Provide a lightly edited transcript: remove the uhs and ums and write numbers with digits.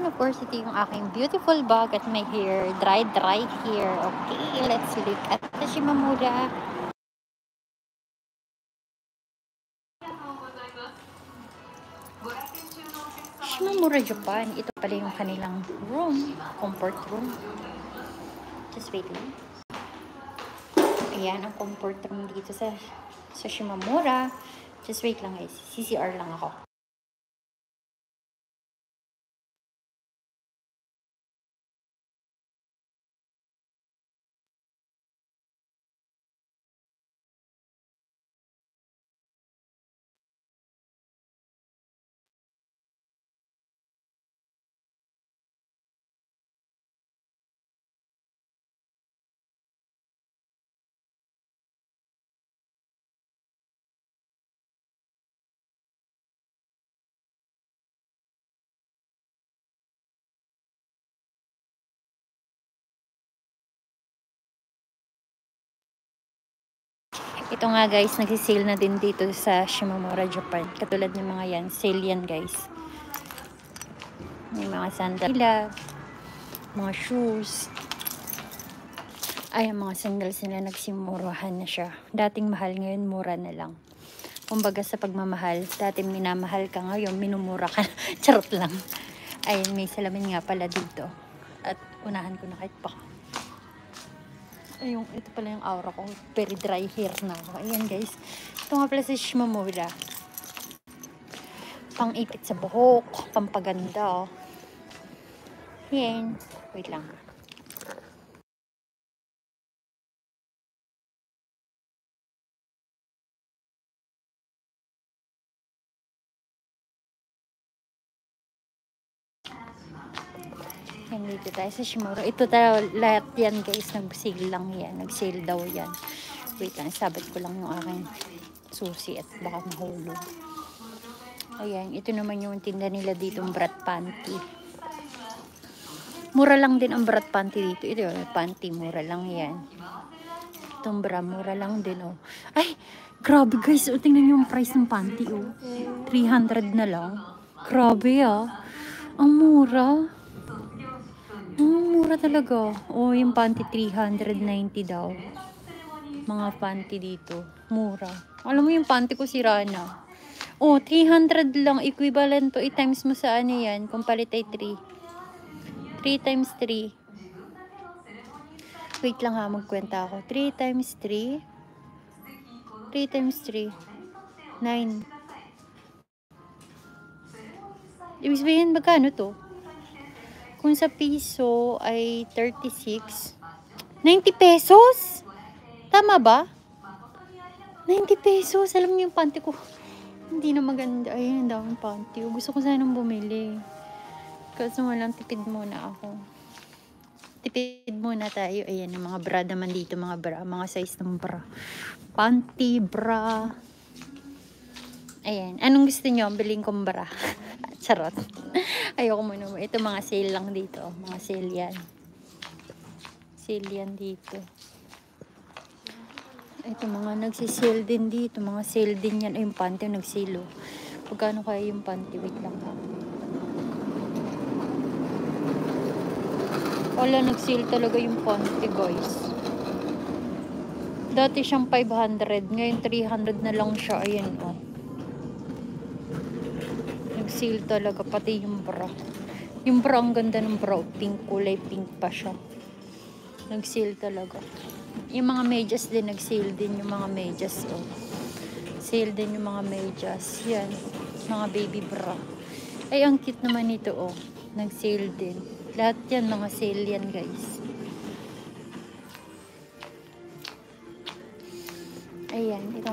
And of course, ito yung aking beautiful bag at my hair. Dry hair. Okay, let's look at the Shimamura. Shimamura, Japan. Ito pala yung kanilang room. Comfort room. Just wait lang. Ayan, ang comfort room dito sa Shimamura. Just wait lang guys. CCR lang ako. Ito nga guys, nagsisale na din dito sa Shimamura, Japan. Katulad ng mga yan, sale yan guys. May mga sandals, mga shoes. Ay, ang mga sandals nila nagsimurahan na siya. Dating mahal, ngayon mura na lang. Kumbaga sa pagmamahal, dati minamahal ka, ngayon minumura ka. Charot lang. Ayun, may salamin nga pala dito. At unahan ko na kahit pa. Ayun, ito pala yung aura ko. Very dry hair na ako. Ayan guys. Ito nga pala si Shimamura. Pang-ipit sa buhok. Pampaganda. Ayan. Wait lang. Yan, dito tayo sa Shimamura. Ito tayo, lahat yan guys, nag-sale lang yan. Nag-sale daw yan. Wait lang, sabat ko lang yung aking susi at baka mahulog. Ayan, ito naman yung tinda nila dito, brat panty. Mura lang din ang brat panty dito. Ito yung panty, mura lang yan. Itong bra, mura lang din, oh. Ay, grabe guys, oh, tingnan yung price ng panty, oh. 300 na lang. Grabe, ah. Ang mura. Mura talaga. Oh, yung panty 390 daw. Mga panty dito. Mura. Alam mo yung panty ko sira na. Oh, 300 lang. Equivalent to 8 times mo sa ano yan. Kung palit ay 3. 3 times 3. Wait lang ha, magkwenta ako. 3 times 3. 3 times 3. 9. Ibig sabihin, magkano to? Kung sa piso ay 36. 90 pesos? Tama ba? 90 pesos. Alam niyo yung panty ko. Hindi na maganda. Ay, ang daming panty. Gusto ko sanang bumili. Kasi walang tipid muna ako. Tipid muna tayo. Ayan, yung mga bra naman dito. Mga bra. Mga size ng bra. Panty, bra. Ayan. Anong gusto nyo? Bilhin kong bra. Charot. Ayoko muna. Ito mga sale lang dito. Mga sale yan. Sale yan dito. Ito mga nagsisale din dito. Mga sale din yan. Ay, yung panty nagsale. Pagkano kaya yung panty? Wait lang ha. Wala, nagsale talaga yung panty guys. Dati siyang 500. Ngayon 300 na lang siya. Ayan oh. Nagsale talaga. Pati yung bra. Yung bra, ang ganda ng bra. Pink, kulay pink pa siya. Nagsale talaga. Yung mga medyas din, nag-sale din yung mga medyas, oh. Sale din yung mga medyas. Yan, mga baby bra. Ay, ang cute naman ito, oh. Nag-sale din. Lahat yan, mga sale yan, guys. Ayan, ito.